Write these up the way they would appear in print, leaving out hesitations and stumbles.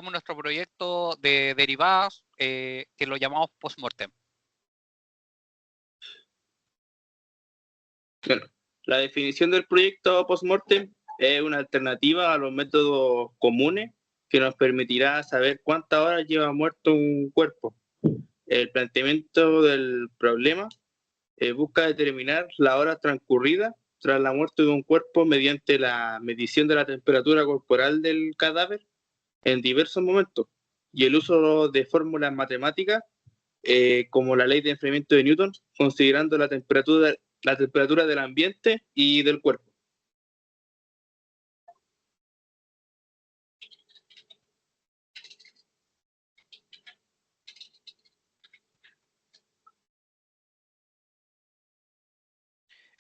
nuestro proyecto de derivadas, que lo llamamos post-mortem. Bueno, la definición del proyecto post-mortem es una alternativa a los métodos comunes que nos permitirá saber cuántas horas lleva muerto un cuerpo. El planteamiento del problema busca determinar la hora transcurrida tras la muerte de un cuerpo mediante la medición de la temperatura corporal del cadáver en diversos momentos y el uso de fórmulas matemáticas como la ley de enfriamiento de Newton, considerando la temperatura del ambiente y del cuerpo.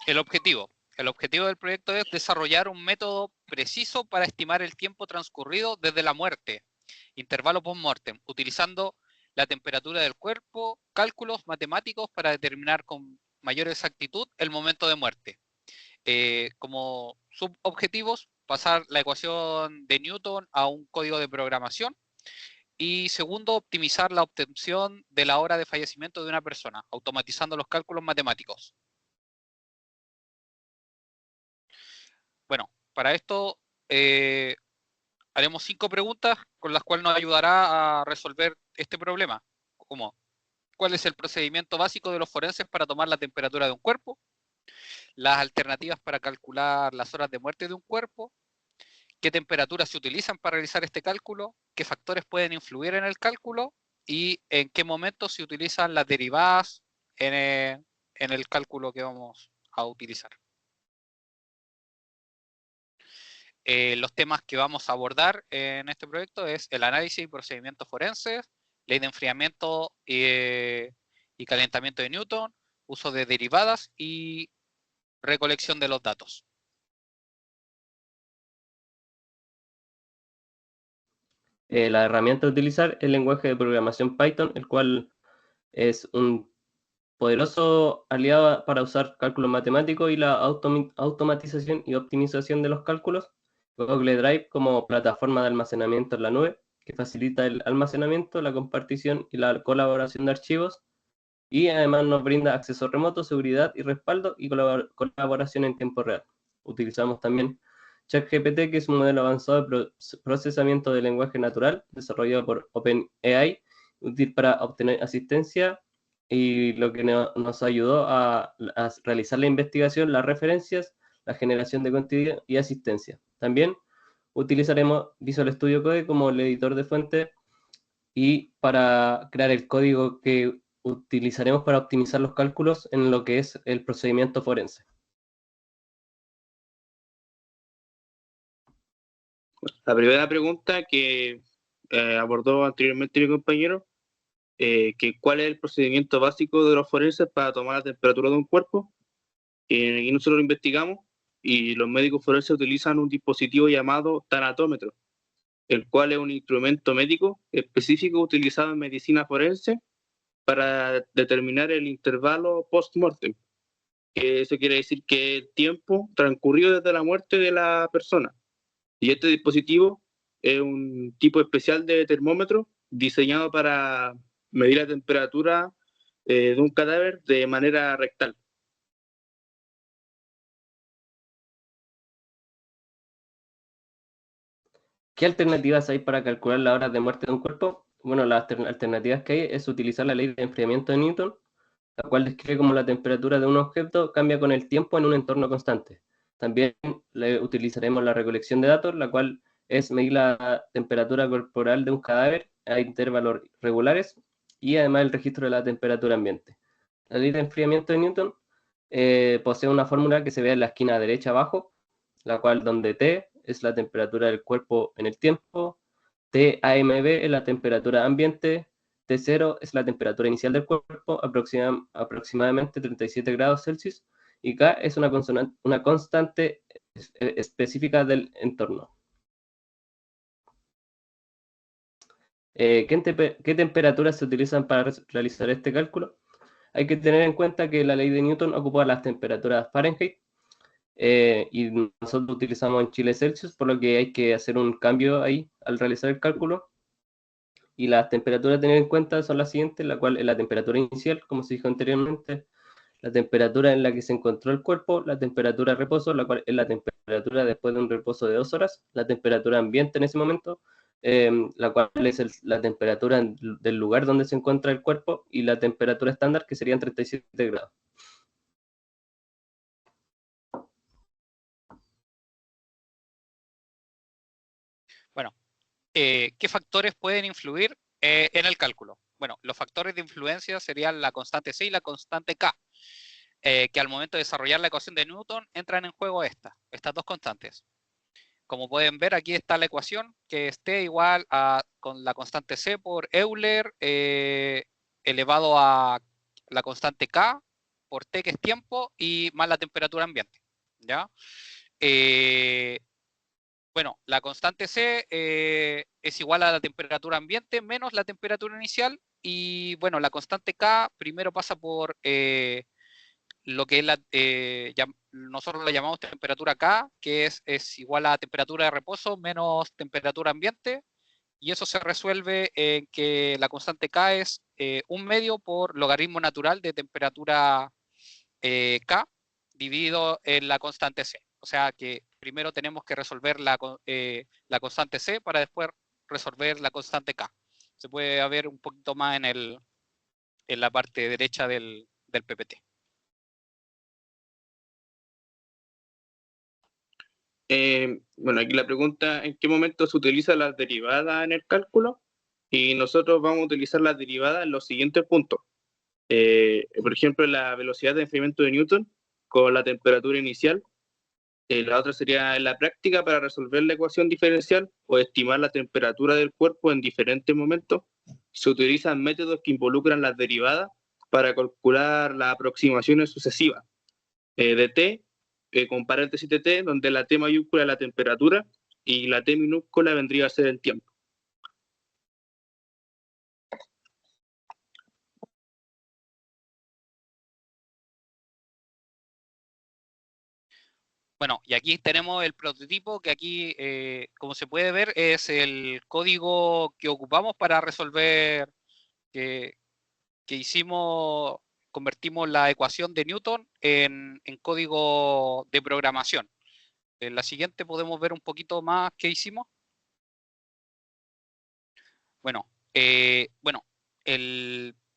El objetivo del proyecto es desarrollar un método preciso para estimar el tiempo transcurrido desde la muerte, intervalo post-mortem, utilizando la temperatura del cuerpo, cálculos matemáticos para determinar con mayor exactitud el momento de muerte. Como subobjetivos, pasar la ecuación de Newton a un código de programación. Y segundo, optimizar la obtención de la hora de fallecimiento de una persona, automatizando los cálculos matemáticos. Bueno, para esto haremos 5 preguntas con las cuales nos ayudará a resolver este problema, como ¿cuál es el procedimiento básico de los forenses para tomar la temperatura de un cuerpo? Las alternativas para calcular las horas de muerte de un cuerpo, qué temperaturas se utilizan para realizar este cálculo, qué factores pueden influir en el cálculo y en qué momento se utilizan las derivadas en el cálculo que vamos a utilizar. Los temas que vamos a abordar en este proyecto es el análisis y procedimientos forenses, ley de enfriamiento y calentamiento de Newton, uso de derivadas y recolección de los datos. La herramienta a utilizar es el lenguaje de programación Python, el cual es un poderoso aliado para usar cálculos matemáticos y la automatización y optimización de los cálculos. Google Drive como plataforma de almacenamiento en la nube, que facilita el almacenamiento, la compartición y la colaboración de archivos, y además nos brinda acceso remoto, seguridad y respaldo y colaboración en tiempo real. Utilizamos también ChatGPT, que es un modelo avanzado de procesamiento de lenguaje natural desarrollado por OpenAI, útil para obtener asistencia y lo que nos ayudó a realizar la investigación, las referencias, la generación de contenido y asistencia. También utilizaremos Visual Studio Code como el editor de fuente y para crear el código que utilizaremos para optimizar los cálculos en lo que es el procedimiento forense. La primera pregunta que abordó anteriormente mi compañero, que ¿cuál es el procedimiento básico de los forenses para tomar la temperatura de un cuerpo? Y nosotros lo investigamos y los médicos forenses utilizan un dispositivo llamado tanatómetro, el cual es un instrumento médico específico utilizado en medicina forense para determinar el intervalo post-mortem. Eso quiere decir que el tiempo transcurrido desde la muerte de la persona. Y este dispositivo es un tipo especial de termómetro diseñado para medir la temperatura de un cadáver de manera rectal. ¿Qué alternativas hay para calcular la hora de muerte de un cuerpo? Bueno, las alternativas que hay es utilizar la ley de enfriamiento de Newton, la cual describe cómo la temperatura de un objeto cambia con el tiempo en un entorno constante. También utilizaremos la recolección de datos, la cual es medir la temperatura corporal de un cadáver a intervalos regulares y además el registro de la temperatura ambiente. La ley de enfriamiento de Newton posee una fórmula que se ve en la esquina derecha abajo, la cual donde T es la temperatura del cuerpo en el tiempo, TAMB es la temperatura ambiente, T0 es la temperatura inicial del cuerpo, aproximadamente 37 grados Celsius, y K es una constante específica del entorno. ¿Qué temperaturas se utilizan para realizar este cálculo? Hay que tener en cuenta que la ley de Newton ocupa las temperaturas Fahrenheit, y nosotros utilizamos en Chile Celsius, por lo que hay que hacer un cambio ahí al realizar el cálculo. Y las temperaturas a tener en cuenta son las siguientes, la cual es la temperatura inicial, como se dijo anteriormente, la temperatura en la que se encontró el cuerpo, la temperatura de reposo, la cual es la temperatura después de un reposo de 2 horas, la temperatura ambiente en ese momento, la cual es la temperatura del lugar donde se encuentra el cuerpo, y la temperatura estándar, que serían 37 grados. Bueno, ¿qué factores pueden influir en el cálculo? Bueno, los factores de influencia serían la constante C y la constante K, que al momento de desarrollar la ecuación de Newton entran en juego estas dos constantes. Como pueden ver, aquí está la ecuación, que es T igual a con la constante C por Euler elevado a la constante K por T, que es tiempo, y más la temperatura ambiente. ¿Ya? Bueno, la constante C es igual a la temperatura ambiente menos la temperatura inicial, y bueno, la constante K primero pasa por lo que es nosotros la llamamos temperatura K, que es igual a temperatura de reposo menos temperatura ambiente, y eso se resuelve en que la constante K es 1/2 por logaritmo natural de temperatura K dividido en la constante C. O sea que primero tenemos que resolver la constante C para después resolver la constante K. Se puede ver un poquito más en la parte derecha del PPT. Bueno, aquí la pregunta, ¿en qué momento se utiliza la derivada en el cálculo? Y nosotros vamos a utilizar la derivada en los siguientes puntos. Por ejemplo, la velocidad de enfriamiento de Newton con la temperatura inicial. La otra sería en la práctica para resolver la ecuación diferencial o estimar la temperatura del cuerpo en diferentes momentos. Se utilizan métodos que involucran las derivadas para calcular las aproximaciones sucesivas de T, con paréntesis de T, donde la T mayúscula es la temperatura y la T minúscula vendría a ser el tiempo. Bueno, y aquí tenemos el prototipo que aquí, como se puede ver, es el código que ocupamos para resolver, que hicimos, convertimos la ecuación de Newton en código de programación. En la siguiente podemos ver un poquito más qué hicimos. Bueno, el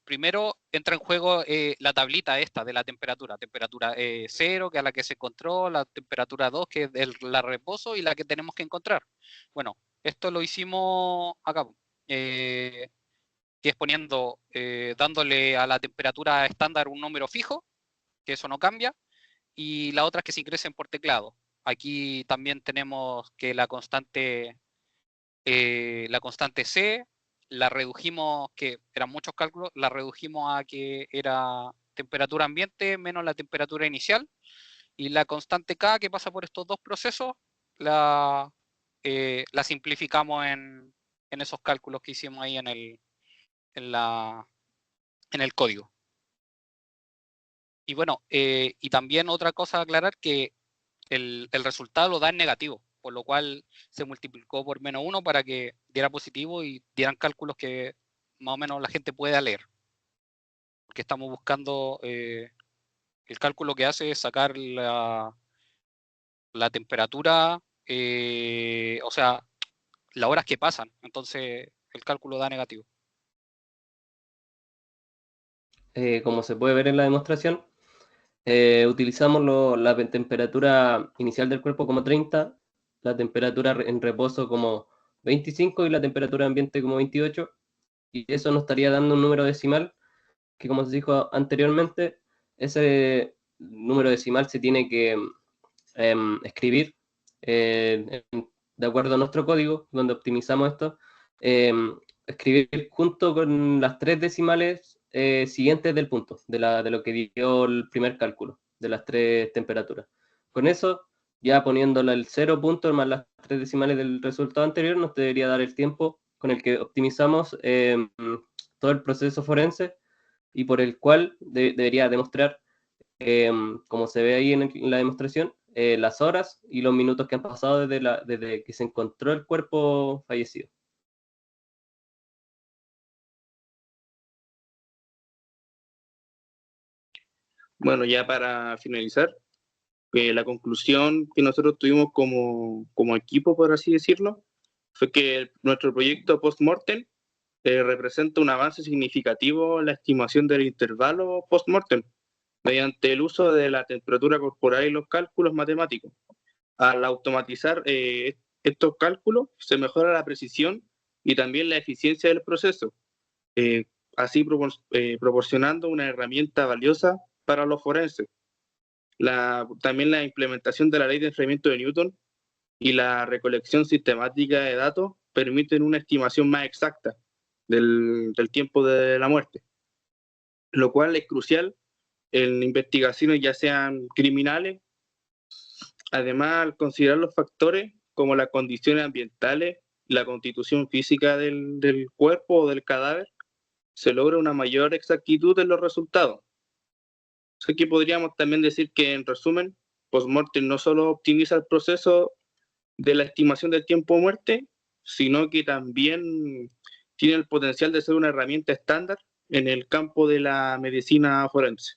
primero entra en juego la tablita esta de la temperatura. Temperatura 0, que es la que se encontró, la temperatura 2, que es la reposo, y la que tenemos que encontrar. Bueno, esto lo hicimos acá, que es poniendo, dándole a la temperatura estándar un número fijo, que eso no cambia, y la otra es que se ingresen por teclado. Aquí también tenemos que la constante C la redujimos, que eran muchos cálculos, la redujimos a que era temperatura ambiente menos la temperatura inicial, y la constante K, que pasa por estos dos procesos, la simplificamos en esos cálculos que hicimos ahí en el código. Y bueno, y también otra cosa a aclarar, que el resultado lo da en negativo, por lo cual se multiplicó por -1 para que diera positivo y dieran cálculos que más o menos la gente pueda leer. Porque estamos buscando, el cálculo que hace es sacar la temperatura, o sea, las horas que pasan, entonces el cálculo da negativo. Como se puede ver en la demostración, utilizamos la temperatura inicial del cuerpo como 30, la temperatura en reposo como 25 y la temperatura ambiente como 28, y eso nos estaría dando un número decimal que, como se dijo anteriormente, ese número decimal se tiene que escribir de acuerdo a nuestro código, donde optimizamos esto, escribir junto con las 3 decimales siguientes del punto, de lo que dio el primer cálculo, de las 3 temperaturas. Con eso, ya poniéndole el 0 punto más las 3 decimales del resultado anterior, nos debería dar el tiempo con el que optimizamos todo el proceso forense, y por el cual debería demostrar, como se ve ahí en la demostración, las horas y los minutos que han pasado desde que se encontró el cuerpo fallecido. Bueno, ya para finalizar, la conclusión que nosotros tuvimos como equipo, por así decirlo, fue que nuestro proyecto post-mortem representa un avance significativo en la estimación del intervalo post-mortem, mediante el uso de la temperatura corporal y los cálculos matemáticos. Al automatizar estos cálculos, se mejora la precisión y también la eficiencia del proceso, así proporcionando una herramienta valiosa para los forenses. También la implementación de la ley de enfriamiento de Newton y la recolección sistemática de datos permiten una estimación más exacta del tiempo de la muerte, lo cual es crucial en investigaciones ya sean criminales. Además, al considerar los factores como las condiciones ambientales, la constitución física del cuerpo o del cadáver, se logra una mayor exactitud en los resultados. Aquí podríamos también decir que, en resumen, postmortem no solo optimiza el proceso de la estimación del tiempo de muerte, sino que también tiene el potencial de ser una herramienta estándar en el campo de la medicina forense.